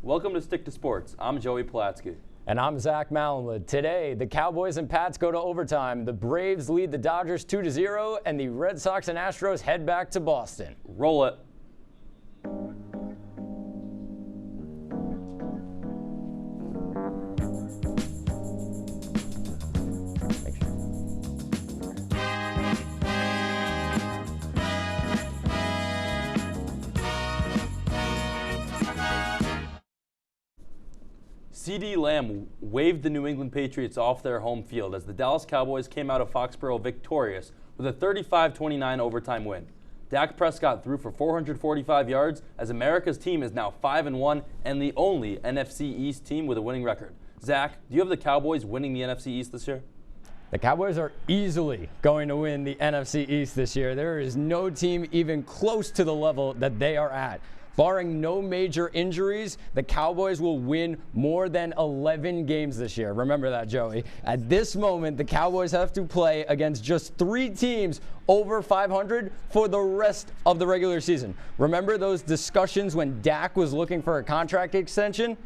Welcome to Stick to Sports. I'm Joey Pulatsky. And I'm Zach Malinwood. Today, the Cowboys and Pats go to overtime. The Braves lead the Dodgers 2-0, and the Red Sox and Astros head back to Boston. Roll it. CeeDee Lamb waved the New England Patriots off their home field as the Dallas Cowboys came out of Foxborough victorious with a 35-29 overtime win. Dak Prescott threw for 445 yards as America's team is now 5-1 and the only NFC East team with a winning record. Zach, do you have the Cowboys winning the NFC East this year? The Cowboys are easily going to win the NFC East this year. There is no team even close to the level that they are at. Barring no major injuries, the Cowboys will win more than 11 games this year. Remember that, Joey. At this moment, the Cowboys have to play against just 3 teams over 500 for the rest of the regular season. Remember those discussions when Dak was looking for a contract extension?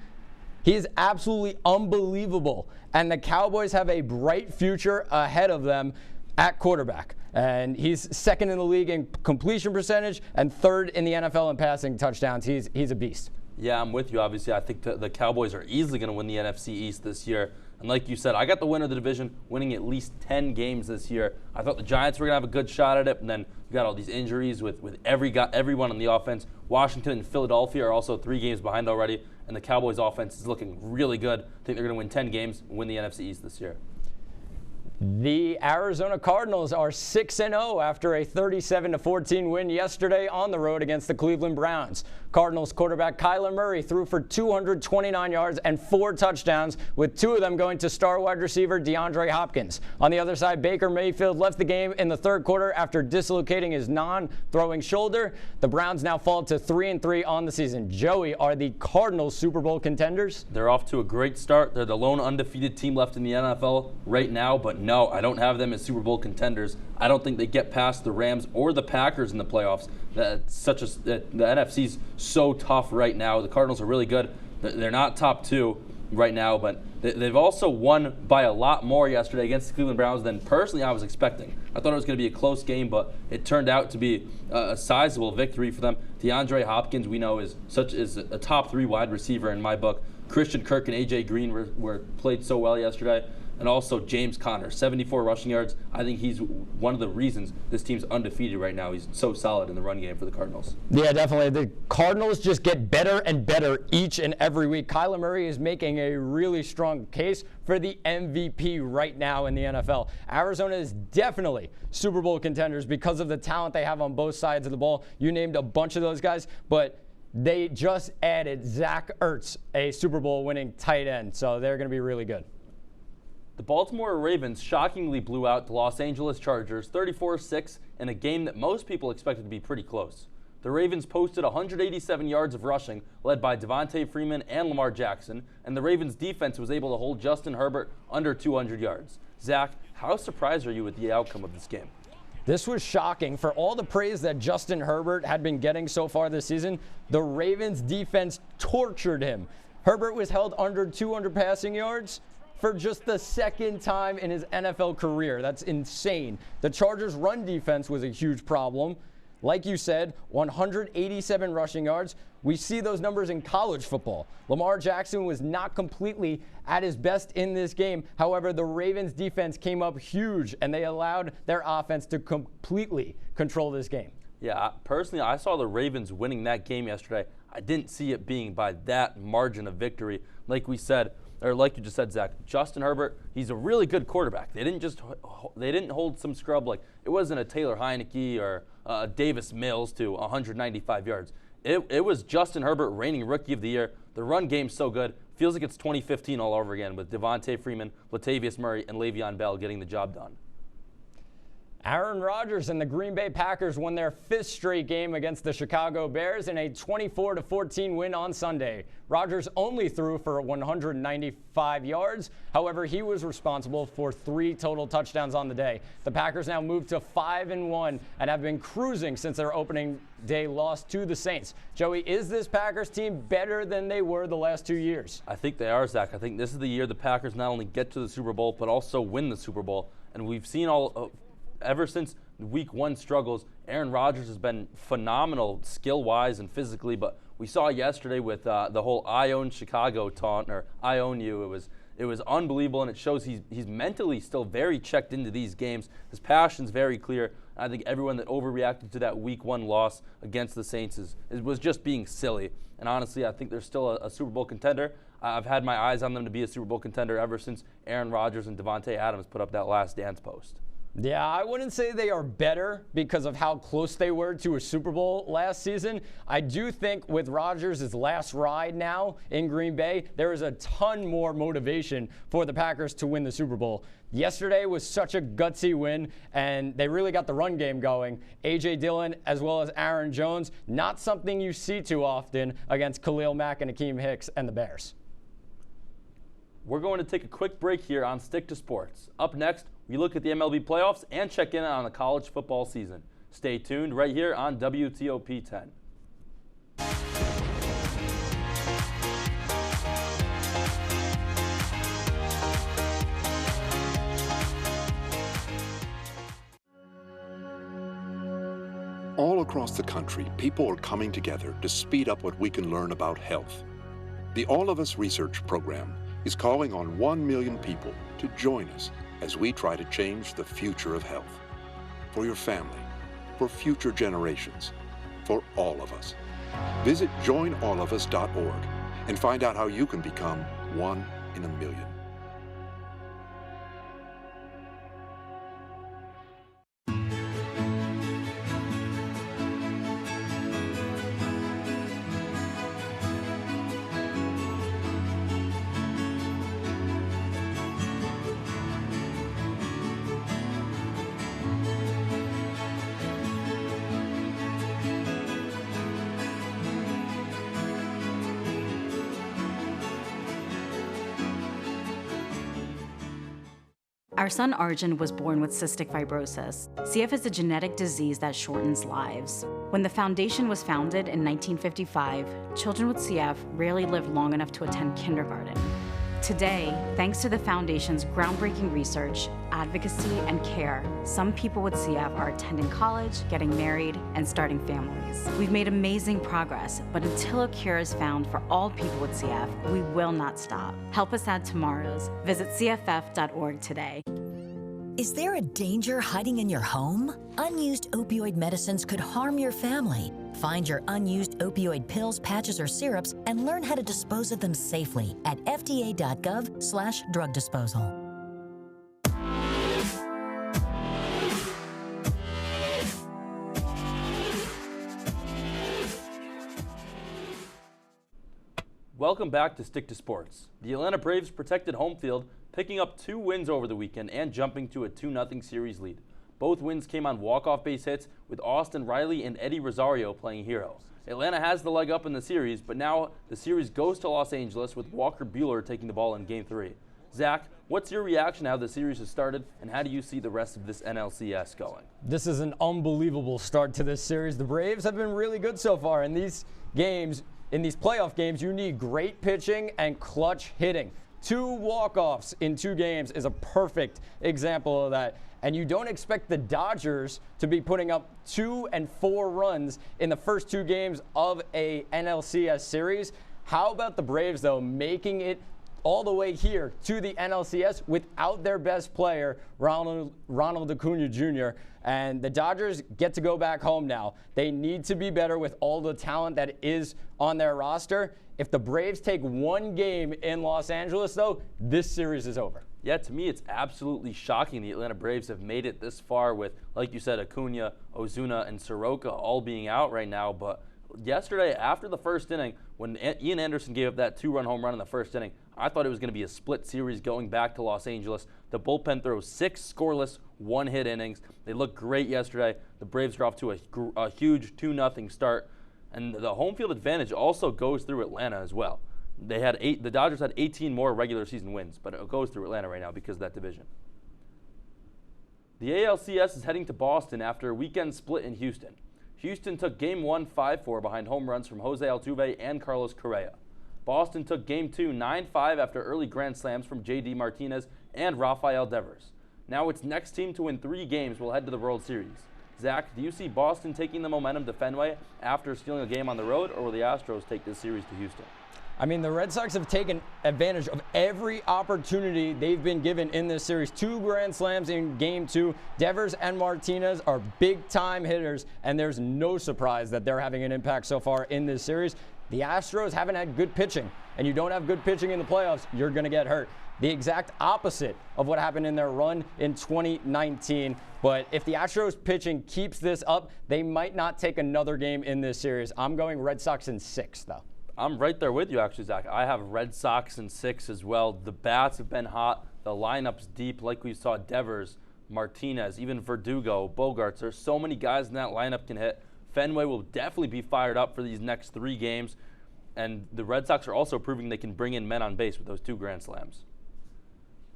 He is absolutely unbelievable, and the Cowboys have a bright future ahead of them at quarterback. And he's second in the league in completion percentage and third in the NFL in passing touchdowns. He's a beast. Yeah, I'm with you. Obviously, I think the Cowboys are easily going to win the NFC East this year. And like you said, I got the winner of the division winning at least 10 games this year. I thought the Giants were going to have a good shot at it, and then you got all these injuries with everyone on the offense. Washington and Philadelphia are also 3 games behind already, and the Cowboys offense is looking really good. I think they're going to win 10 games and win the NFC East this year. The Arizona Cardinals are 6-0 after a 37-14 win yesterday on the road against the Cleveland Browns. Cardinals quarterback Kyler Murray threw for 229 yards and 4 touchdowns, with 2 of them going to star wide receiver DeAndre Hopkins. On the other side, Baker Mayfield left the game in the third quarter after dislocating his non-throwing shoulder. The Browns now fall to 3-3 on the season. Joey, are the Cardinals Super Bowl contenders? They're off to a great start. They're the lone undefeated team left in the NFL right now, but no, I don't have them as Super Bowl contenders. I don't think they get past the Rams or the Packers in the playoffs. The NFC's so tough right now. The Cardinals are really good. They're not top 2 right now, but they've also won by a lot more yesterday against the Cleveland Browns than personally I was expecting. I thought it was going to be a close game, but it turned out to be a sizable victory for them. DeAndre Hopkins, we know, is a top 3 wide receiver in my book. Christian Kirk and A.J. Green were played so well yesterday. And also James Conner, 74 rushing yards. I think he's one of the reasons this team's undefeated right now. He's so solid in the run game for the Cardinals. Yeah, definitely. The Cardinals just get better and better each and every week. Kyler Murray is making a really strong case for the MVP right now in the NFL. Arizona is definitely Super Bowl contenders because of the talent they have on both sides of the ball. You named a bunch of those guys, but they just added Zach Ertz, a Super Bowl winning tight end, so they're going to be really good. The Baltimore Ravens shockingly blew out the Los Angeles Chargers 34-6 in a game that most people expected to be pretty close. The Ravens posted 187 yards of rushing, led by Devontae Freeman and Lamar Jackson, and the Ravens' defense was able to hold Justin Herbert under 200 yards. Zach, how surprised are you with the outcome of this game? This was shocking. For all the praise that Justin Herbert had been getting so far this season, the Ravens' defense tortured him. Herbert was held under 200 passing yards for just the second time in his NFL career. That's insane. The Chargers' run defense was a huge problem. Like you said, 187 rushing yards. We see those numbers in college football. Lamar Jackson was not completely at his best in this game. However, the Ravens' defense came up huge, and they allowed their offense to completely control this game. Yeah, personally, I saw the Ravens winning that game yesterday. I didn't see it being by that margin of victory. Like we said, or like you just said, Zach, Justin Herbert, he's a really good quarterback. They didn't hold some scrub. Like, it wasn't a Taylor Heineke or Davis Mills to 195 yards. It was Justin Herbert reigning Rookie of the Year. The run game's so good. Feels like it's 2015 all over again with Devontae Freeman, Latavius Murray, and Le'Veon Bell getting the job done. Aaron Rodgers and the Green Bay Packers won their 5th straight game against the Chicago Bears in a 24-14 win on Sunday. Rodgers only threw for 195 yards. However, he was responsible for 3 total touchdowns on the day. The Packers now move to 5-1 and have been cruising since their opening day loss to the Saints. Joey, is this Packers team better than they were the last 2 years? I think they are, Zach. I think this is the year the Packers not only get to the Super Bowl, but also win the Super Bowl. And we've seen ever since week 1 struggles, Aaron Rodgers has been phenomenal skill-wise and physically, but we saw yesterday with the whole I own Chicago taunt, or I own you. It was unbelievable, and it shows he's mentally still very checked into these games. His passion's very clear. I think everyone that overreacted to that week 1 loss against the Saints was just being silly. And honestly, I think they're still a Super Bowl contender. I've had my eyes on them to be a Super Bowl contender ever since Aaron Rodgers and Davante Adams put up that Last Dance post. Yeah, I wouldn't say they are better because of how close they were to a Super Bowl last season. I do think with Rodgers' last ride now in Green Bay, there is a ton more motivation for the Packers to win the Super Bowl. Yesterday was such a gutsy win, and they really got the run game going. A.J. Dillon as well as Aaron Jones, not something you see too often against Khalil Mack and Akeem Hicks and the Bears. We're going to take a quick break here on Stick to Sports. Up next, we look at the MLB playoffs and check in on the college football season. Stay tuned right here on WTOP 10. All across the country, people are coming together to speed up what we can learn about health. The All of Us Research Program is calling on 1 million people to join us as we try to change the future of health. For your family, for future generations, for all of us. Visit joinallofus.org and find out how you can become 1 in a million. Our son Arjun was born with cystic fibrosis. CF is a genetic disease that shortens lives. When the foundation was founded in 1955, children with CF rarely live long enough to attend kindergarten. Today, thanks to the foundation's groundbreaking research, advocacy, and care, some people with CF are attending college, getting married, and starting families. We've made amazing progress, but until a cure is found for all people with CF, we will not stop. Help us add tomorrows. Visit cff.org today. Is there a danger hiding in your home? Unused opioid medicines could harm your family. Find your unused opioid pills, patches, or syrups and learn how to dispose of them safely at fda.gov/drug disposal. Welcome back to Stick to Sports. The Atlanta Braves protected home field, picking up 2 wins over the weekend and jumping to a 2-0 series lead. Both wins came on walk-off base hits with Austin Riley and Eddie Rosario playing hero. Atlanta has the leg up in the series, but now the series goes to Los Angeles with Walker Buehler taking the ball in Game 3. Zach, what's your reaction to how the series has started, and how do you see the rest of this NLCS going? This is an unbelievable start to this series. The Braves have been really good so far in these games. In these playoff games, you need great pitching and clutch hitting. 2 walk-offs in 2 games is a perfect example of that. And you don't expect the Dodgers to be putting up 2 and 4 runs in the first 2 games of a NLCS series. How about the Braves, though, making it all the way here to the NLCS without their best player, Ronald Acuna Jr., and the Dodgers get to go back home now. They need to be better with all the talent that is on their roster. If the Braves take 1 game in Los Angeles, though, this series is over. Yeah, to me, it's absolutely shocking the Atlanta Braves have made it this far with, like you said, Acuna, Ozuna, and Soroka all being out right now. But yesterday, after the first inning, when Ian Anderson gave up that 2-run home run in the first inning, I thought it was going to be a split series going back to Los Angeles. The bullpen throws 6 scoreless one-hit innings. They looked great yesterday. The Braves are off to a huge 2-0 start. And the home field advantage also goes through Atlanta as well. The Dodgers had 18 more regular season wins, but it goes through Atlanta right now because of that division. The ALCS is heading to Boston after a weekend split in Houston. Houston took Game 1 5-4 behind home runs from Jose Altuve and Carlos Correa. Boston took Game 2 9-5 after early grand slams from J.D. Martinez and Rafael Devers. Now its next team to win 3 games will head to the World Series. Zach, do you see Boston taking the momentum to Fenway after stealing a game on the road, or will the Astros take this series to Houston? I mean, the Red Sox have taken advantage of every opportunity they've been given in this series. 2 grand slams in Game 2. Devers and Martinez are big-time hitters, and there's no surprise that they're having an impact so far in this series. The Astros haven't had good pitching, and you don't have good pitching in the playoffs, you're going to get hurt. The exact opposite of what happened in their run in 2019. But if the Astros pitching keeps this up, they might not take another game in this series. I'm going Red Sox in 6, though. I'm right there with you, actually, Zach. I have Red Sox in 6 as well. The bats have been hot. The lineup's deep, like we saw Devers, Martinez, even Verdugo, Bogarts. There's so many guys in that lineup can hit. Fenway will definitely be fired up for these next 3 games. And the Red Sox are also proving they can bring in men on base with those 2 grand slams.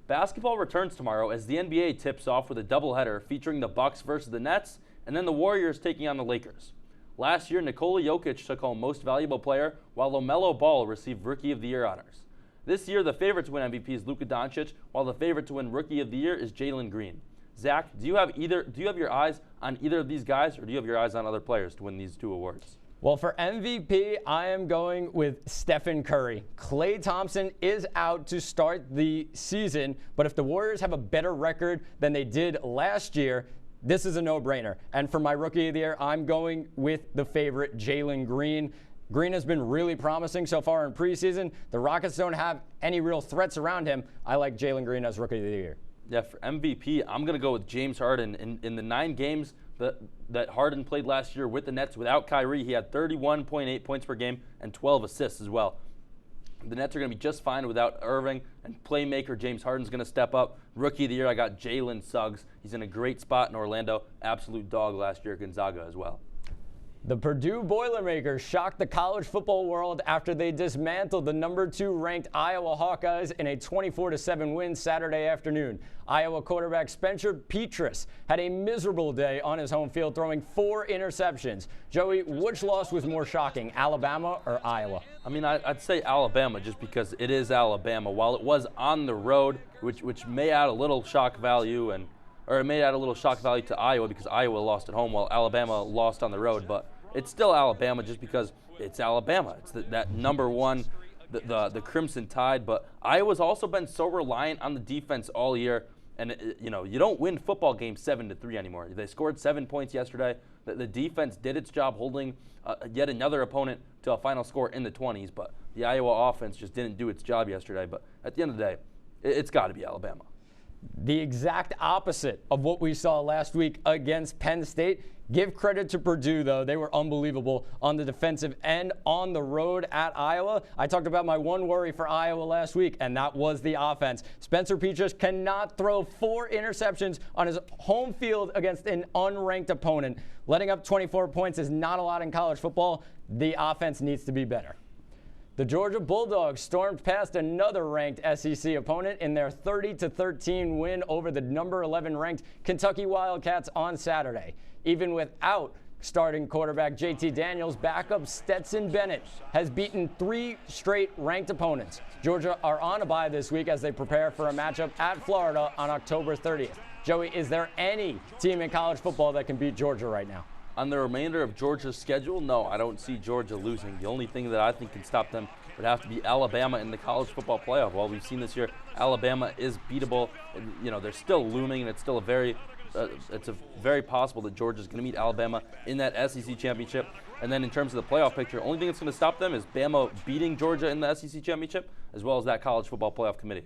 Basketball returns tomorrow as the NBA tips off with a doubleheader featuring the Bucks versus the Nets and then the Warriors taking on the Lakers. Last year, Nikola Jokic took home Most Valuable Player, while LaMelo Ball received Rookie of the Year honors. This year, the favorite to win MVP is Luka Doncic, while the favorite to win Rookie of the Year is Jalen Green. Zach, do you have your eyes on either of these guys, or do you have your eyes on other players to win these 2 awards? Well, for MVP, I am going with Stephen Curry. Klay Thompson is out to start the season, but if the Warriors have a better record than they did last year, this is a no-brainer. And for my Rookie of the Year, I'm going with the favorite, Jalen Green. Green has been really promising so far in preseason. The Rockets don't have any real threats around him. I like Jalen Green as Rookie of the Year. Yeah, for MVP, I'm going to go with James Harden. In the 9 games that Harden played last year with the Nets without Kyrie, he had 31.8 points per game and 12 assists as well. The Nets are going to be just fine without Irving, and playmaker James Harden's going to step up. Rookie of the Year, I got Jalen Suggs. He's in a great spot in Orlando. Absolute dog last year at Gonzaga as well. The Purdue Boilermakers shocked the college football world after they dismantled the number 2 ranked Iowa Hawkeyes in a 24-7 win Saturday afternoon. Iowa quarterback Spencer Petras had a miserable day on his home field, throwing 4 interceptions. Joey, which loss was more shocking, Alabama or Iowa? I mean, I'd say Alabama just because it is Alabama. While it was on the road, which may add a little shock value, or it may add a little shock value to Iowa because Iowa lost at home while Alabama lost on the road. But it's still Alabama just because it's Alabama. It's that number 1, the Crimson Tide. But Iowa's also been so reliant on the defense all year. And, you don't win football games 7-3 anymore. They scored 7 points yesterday. The defense did its job holding yet another opponent to a final score in the 20s. But the Iowa offense just didn't do its job yesterday. But at the end of the day, it's got to be Alabama. The exact opposite of what we saw last week against Penn State. Give credit to Purdue, though. They were unbelievable on the defensive end on the road at Iowa. I talked about my one worry for Iowa last week, and that was the offense. Spencer Petras cannot throw 4 interceptions on his home field against an unranked opponent. Letting up 24 points is not a lot in college football. The offense needs to be better. The Georgia Bulldogs stormed past another ranked SEC opponent in their 30-13 win over the number 11 ranked Kentucky Wildcats on Saturday. Even without starting quarterback JT Daniels, backup Stetson Bennett has beaten 3 straight ranked opponents. Georgia are on a bye this week as they prepare for a matchup at Florida on October 30th. Joey, is there any team in college football that can beat Georgia right now? On the remainder of Georgia's schedule, no, I don't see Georgia losing. The only thing that I think can stop them would have to be Alabama in the college football playoff. While we've seen this year, Alabama is beatable. They're still looming, and it's still it's very possible that Georgia's going to meet Alabama in that SEC championship. And then in terms of the playoff picture, the only thing that's going to stop them is Bama beating Georgia in the SEC championship, as well as that college football playoff committee.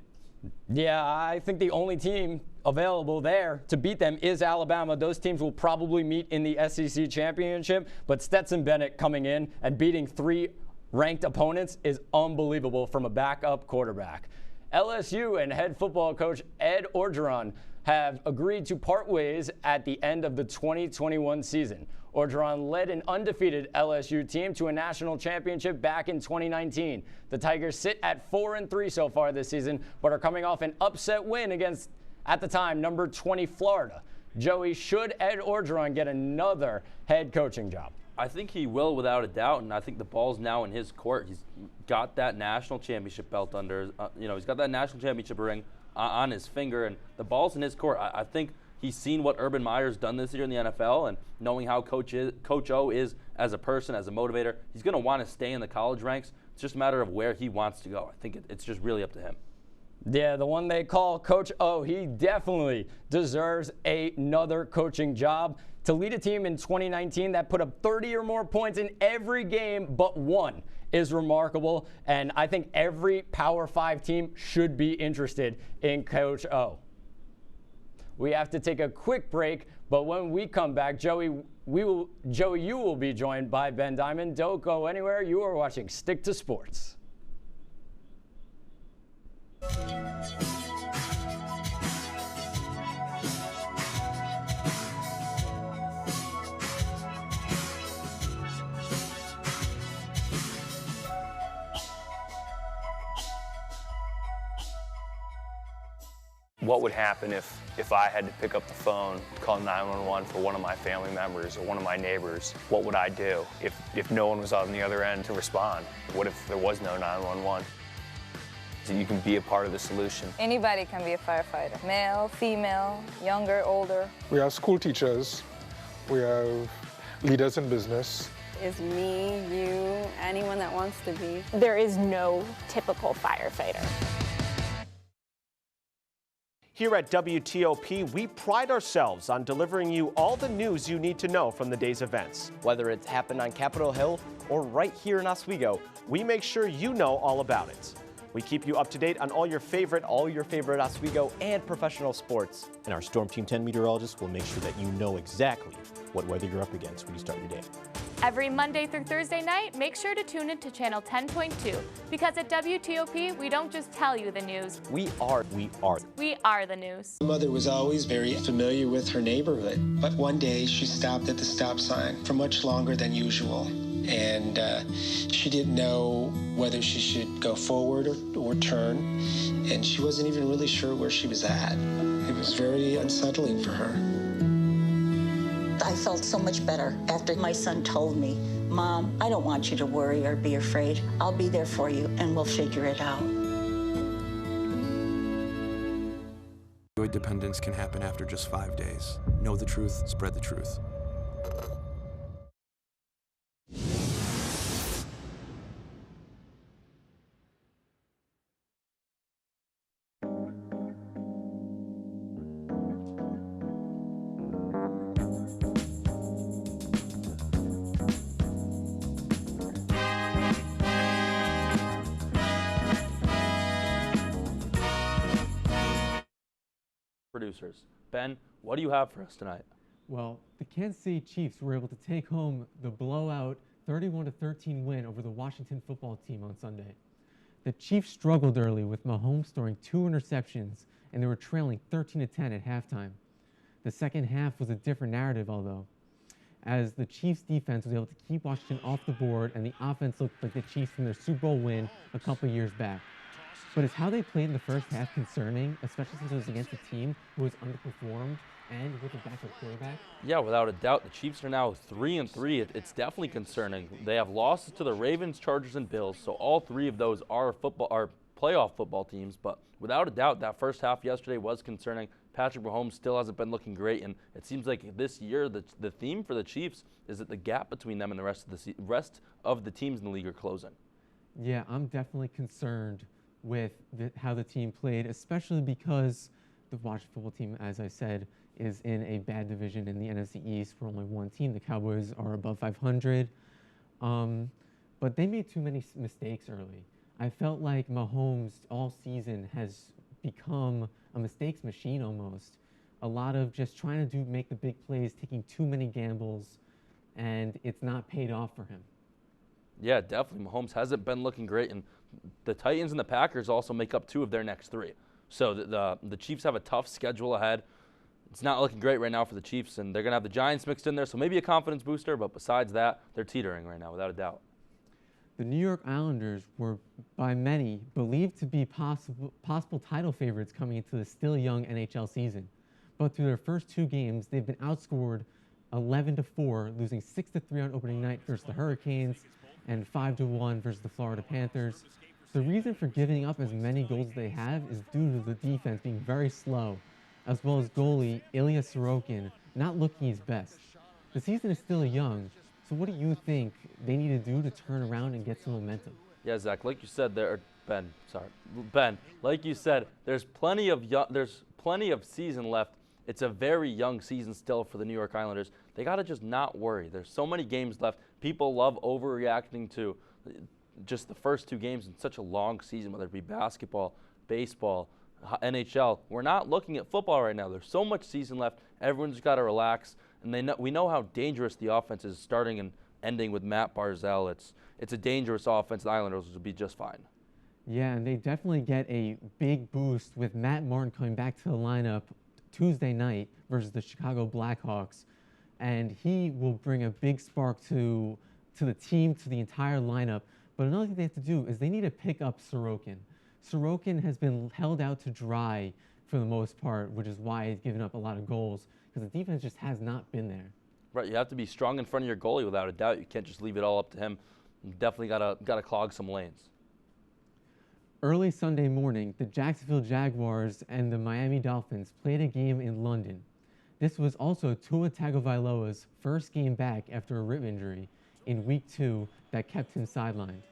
Yeah, I think the only team available there to beat them is Alabama. Those teams will probably meet in the SEC championship, but Stetson Bennett coming in and beating 3 ranked opponents is unbelievable from a backup quarterback. LSU and head football coach Ed Orgeron have agreed to part ways at the end of the 2021 season. Orgeron led an undefeated LSU team to a national championship back in 2019. The Tigers sit at 4-3 so far this season, but are coming off an upset win against, at the time, number 20 Florida. Joey, should Ed Orgeron get another head coaching job? I think he will, without a doubt, and I think the ball's now in his court. He's got that national championship belt under, he's got that national championship ring on his finger, and the ball's in his court. I think he's seen what Urban Meyer's done this year in the NFL, and knowing how Coach O is as a person, as a motivator, he's going to want to stay in the college ranks. It's just a matter of where he wants to go. I think it's just really up to him. Yeah, the one they call Coach O, he definitely deserves another coaching job. To lead a team in 2019 that put up 30 or more points in every game but one is remarkable, and I think every Power 5 team should be interested in Coach O. We have to take a quick break, but when we come back, Joey, you will be joined by Ben Diamond. Don't go anywhere. You are watching Stick to Sports. What would happen if I had to pick up the phone, call 911 for one of my family members or one of my neighbors? What would I do if no one was on the other end to respond? What if there was no 911? So you can be a part of the solution. Anybody can be a firefighter. Male, female, younger, older. We have school teachers. We have leaders in business. Is me, you, anyone that wants to be. There is no typical firefighter. Here at WTOP, we pride ourselves on delivering you all the news you need to know from the day's events. Whether it's happened on Capitol Hill or right here in Oswego, we make sure you know all about it. We keep you up to date on all your favorite Oswego and professional sports. And our Storm Team 10 meteorologist will make sure that you know exactly what weather you're up against when you start your day. Every Monday through Thursday night, make sure to tune in to Channel 10.2, because at WTOP, we don't just tell you the news. We are the news. My mother was always very familiar with her neighborhood, but one day she stopped at the stop sign for much longer than usual. And she didn't know whether she should go forward or turn, and she wasn't even really sure where she was at. It was very unsettling for her. I felt so much better after my son told me, "Mom, I don't want you to worry or be afraid. I'll be there for you and we'll figure it out." Opioid dependence can happen after just 5 days. Know the truth, spread the truth. Producers. Ben, what do you have for us tonight? Well, the Kansas City Chiefs were able to take home the blowout 31-13 win over the Washington football team on Sunday. The Chiefs struggled early with Mahomes throwing 2 interceptions, and they were trailing 13-10 at halftime. The second half was a different narrative, although, as the Chiefs defense was able to keep Washington off the board, and the offense looked like the Chiefs from their Super Bowl win a couple years back. But is how they played in the first half concerning, especially since it was against a team who was underperformed and with a backup quarterback? Yeah, without a doubt. The Chiefs are now 3-3. It's definitely concerning. They have losses to the Ravens, Chargers, and Bills, so all three of those are playoff football teams. But without a doubt, that first half yesterday was concerning. Patrick Mahomes still hasn't been looking great, and it seems like this year the theme for the Chiefs is that the gap between them and the rest of the teams in the league are closing. Yeah, I'm definitely concerned with how the team played, especially because the Washington football team, as I said, is in a bad division in the NFC East for only one team. The Cowboys are above 500, but they made too many mistakes early. I felt like Mahomes all season has become a mistakes machine almost. A lot of just trying to make the big plays, taking too many gambles, and it's not paid off for him. Yeah, definitely. Mahomes hasn't been looking great, and the Titans and the Packers also make up 2 of their next 3. So the Chiefs have a tough schedule ahead. It's not looking great right now for the Chiefs, and they're going to have the Giants mixed in there, so maybe a confidence booster, but besides that, they're teetering right now, without a doubt. The New York Islanders were, by many, believed to be possible title favorites coming into the still young NHL season. But through their first 2 games, they've been outscored 11-4, losing 6-3 on opening night versus the Hurricanes and 5-1 versus the Florida Panthers. The reason for giving up as many goals as they have is due to the defense being very slow, as well as goalie Ilya Sorokin not looking his best. The season is still young, so what do you think they need to do to turn around and get some momentum? Yeah, Zach, like you said there, Ben, like you said, there's plenty of season left. It's a very young season still for the New York Islanders. They got to just not worry. There's so many games left. People love overreacting to just the first 2 games in such a long season, whether it be basketball, baseball, NHL. We're not looking at football right now. There's so much season left. Everyone's got to relax. And we know how dangerous the offense is starting and ending with Matt Barzal. It's a dangerous offense. The Islanders will be just fine. Yeah, and they definitely get a big boost with Matt Martin coming back to the lineup Tuesday night versus the Chicago Blackhawks. And he will bring a big spark to the team, to the entire lineup. But another thing they have to do is they need to pick up Sorokin. Sorokin has been held out to dry for the most part, which is why he's given up a lot of goals, because the defense just has not been there. Right, you have to be strong in front of your goalie without a doubt. You can't just leave it all up to him. You definitely gotta clog some lanes. Early Sunday morning, the Jacksonville Jaguars and the Miami Dolphins played a game in London. This was also Tua Tagovailoa's first game back after a rib injury in Week 2 that kept him sidelined.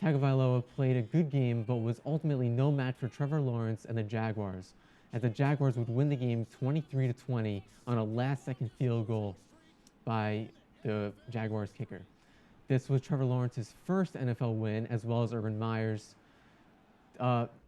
Tagovailoa played a good game, but was ultimately no match for Trevor Lawrence and the Jaguars, as the Jaguars would win the game 23-20 on a last-second field goal by the Jaguars kicker. This was Trevor Lawrence's first NFL win, as well as Urban Meyer's.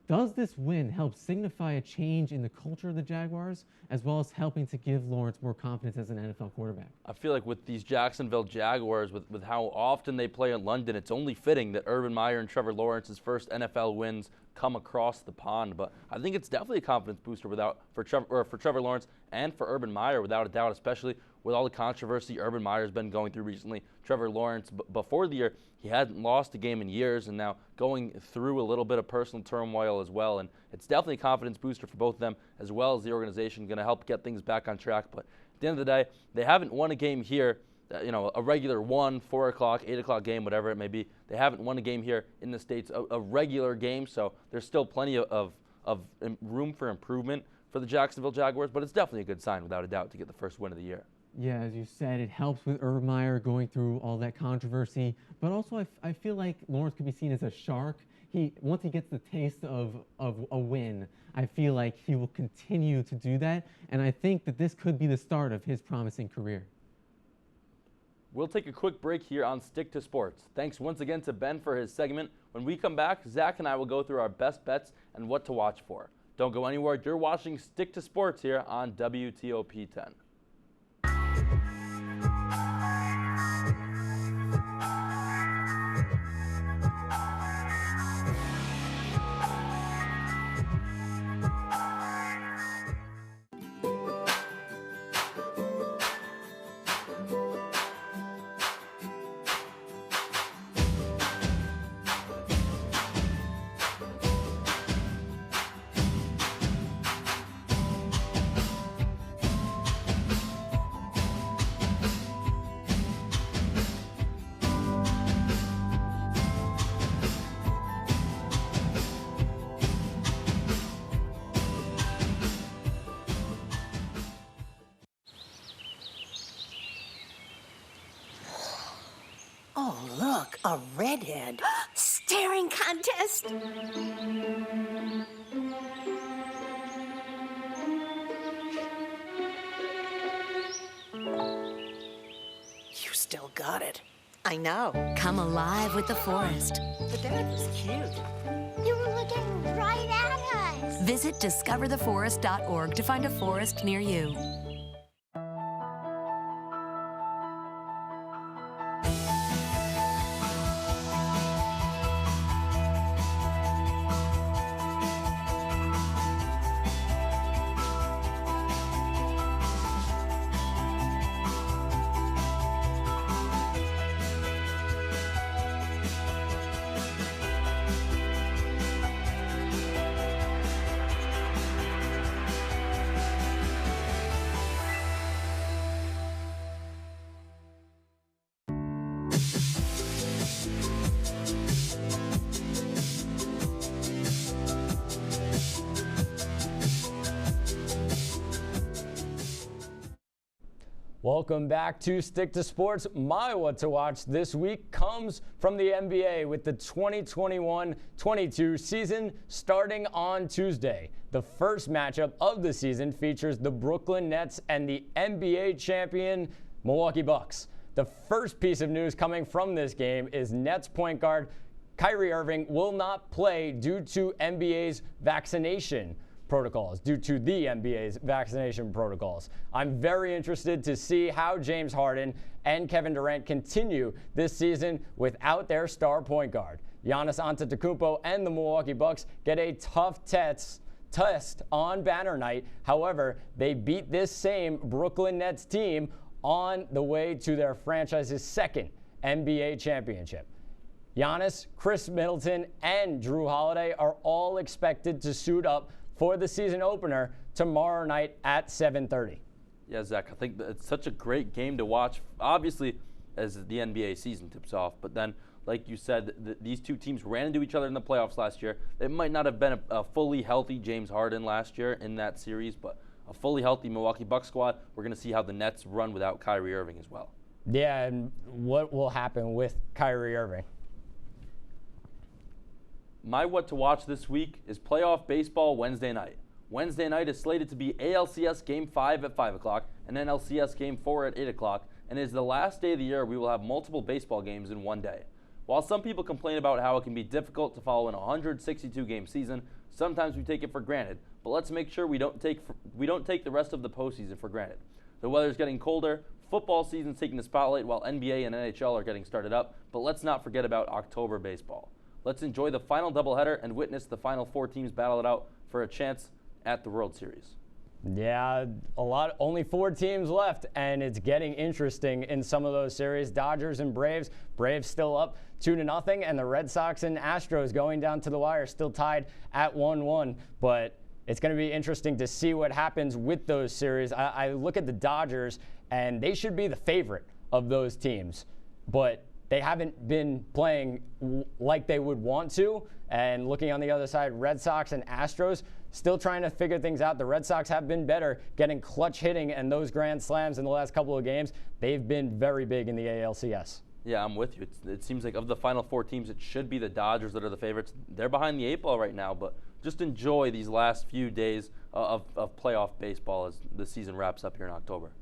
Does this win help signify a change in the culture of the Jaguars, as well as helping to give Lawrence more confidence as an NFL quarterback? I feel like with these Jacksonville Jaguars, with how often they play in London, it's only fitting that Urban Meyer and Trevor Lawrence's first NFL wins come across the pond. But I think it's definitely a confidence booster for Trevor Lawrence and for Urban Meyer, without a doubt, especially with all the controversy Urban Meyer's been going through recently. Trevor Lawrence, before the year, he hadn't lost a game in years, and now going through a little bit of personal turmoil as well. And it's definitely a confidence booster for both of them, as well as the organization, going to help get things back on track. But at the end of the day, they haven't won a game here, a regular 1, 4 o'clock, 8 o'clock game, whatever it may be. They haven't won a game here in the States, a regular game, so there's still plenty of room for improvement for the Jacksonville Jaguars, but it's definitely a good sign, without a doubt, to get the first win of the year. Yeah, as you said, it helps with Urban Meyer going through all that controversy, but also I feel like Lawrence could be seen as a shark. Once he gets the taste of a win, I feel like he will continue to do that, and I think that this could be the start of his promising career. We'll take a quick break here on Stick to Sports. Thanks once again to Ben for his segment. When we come back, Zach and I will go through our best bets and what to watch for. Don't go anywhere. You're watching Stick to Sports here on WTOP 10. Oh, look, a redhead. Staring contest. You still got it. I know. Come alive with the forest. The dad was cute. You were looking right at us. Visit discovertheforest.org to find a forest near you. Welcome back to Stick to Sports. My What to Watch this week comes from the NBA with the 2021-22 season starting on Tuesday. The first matchup of the season features the Brooklyn Nets and the NBA champion Milwaukee Bucks. The first piece of news coming from this game is Nets point guard Kyrie Irving will not play due to the NBA's vaccination protocols. I'm very interested to see how James Harden and Kevin Durant continue this season without their star point guard. Giannis Antetokounmpo and the Milwaukee Bucks get a tough test on banner night. However, they beat this same Brooklyn Nets team on the way to their franchise's second NBA championship. Giannis, Chris Middleton, and Drew Holiday are all expected to suit up for the season opener tomorrow night at 7:30. Yeah, Zach, I think it's such a great game to watch, obviously, as the NBA season tips off. But then, like you said, these two teams ran into each other in the playoffs last year. It might not have been a fully healthy James Harden last year in that series, but a fully healthy Milwaukee Bucks squad. We're going to see how the Nets run without Kyrie Irving as well. Yeah, and what will happen with Kyrie Irving? My what to watch this week is playoff baseball Wednesday night. Wednesday night is slated to be ALCS Game 5 at 5 o'clock and NLCS Game 4 at 8 o'clock, and it is the last day of the year we will have multiple baseball games in one day. While some people complain about how it can be difficult to follow in a 162-game season, sometimes we take it for granted, but let's make sure we don't take the rest of the postseason for granted. The weather's getting colder, football season's taking the spotlight while NBA and NHL are getting started up, but let's not forget about October baseball. Let's enjoy the final doubleheader and witness the final four teams battle it out for a chance at the World Series. Yeah, only 4 teams left, and it's getting interesting in some of those series. Dodgers and Braves. Braves still up 2-0, and the Red Sox and Astros going down to the wire, still tied at 1-1. But it's going to be interesting to see what happens with those series. I look at the Dodgers, and they should be the favorite of those teams, but they haven't been playing like they would want to. And looking on the other side, Red Sox and Astros still trying to figure things out. The Red Sox have been better getting clutch hitting and those grand slams in the last couple of games. They've been very big in the ALCS. Yeah, I'm with you. It seems like of the final 4 teams, it should be the Dodgers that are the favorites. They're behind the 8 ball right now, but just enjoy these last few days of playoff baseball as the season wraps up here in October.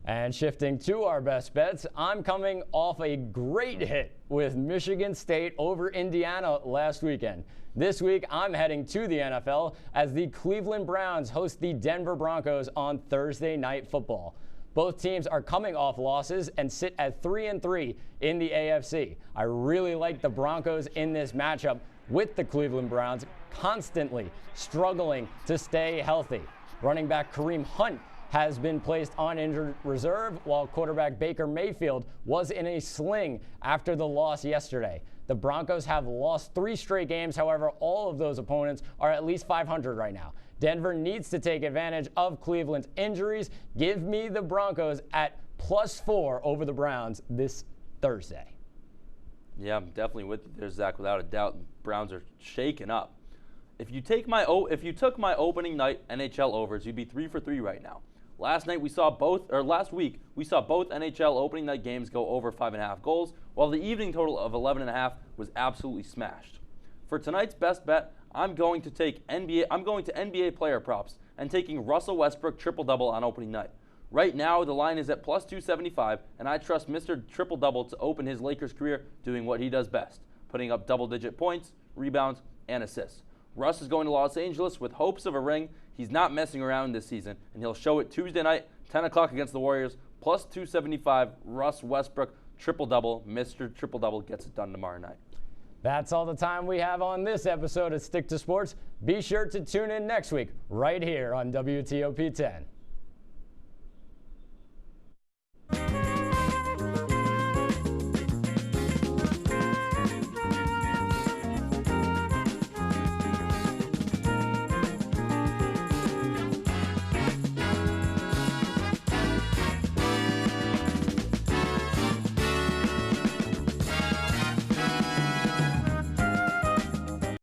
And shifting to our best bets, I'm coming off a great hit with Michigan State over Indiana last weekend. This week, I'm heading to the NFL as the Cleveland Browns host the Denver Broncos on Thursday Night Football. Both teams are coming off losses and sit at 3-3 in the AFC. I really like the Broncos in this matchup with the Cleveland Browns constantly struggling to stay healthy. Running back Kareem Hunt has been placed on injured reserve, while quarterback Baker Mayfield was in a sling after the loss yesterday. The Broncos have lost 3 straight games. However, all of those opponents are at least 500 right now. Denver needs to take advantage of Cleveland's injuries. Give me the Broncos at +4 over the Browns this Thursday. Yeah, I'm definitely with you there, Zach. Without a doubt, the Browns are shaken up. If you took my opening night NHL overs, you'd be 3 for 3 right now. Last week we saw both NHL opening night games go over 5.5 goals, while the evening total of 11.5 was absolutely smashed. For tonight's best bet, I'm going to NBA player props and taking Russell Westbrook triple-double on opening night. Right now, the line is at +275, and I trust Mr. Triple-Double to open his Lakers career doing what he does best, putting up double-digit points, rebounds, and assists. Russ is going to Los Angeles with hopes of a ring. He's not messing around this season, and he'll show it Tuesday night, 10 o'clock against the Warriors, +275, Russ Westbrook, triple-double. Mr. Triple-Double gets it done tomorrow night. That's all the time we have on this episode of Stick to Sports. Be sure to tune in next week right here on WTOP 10.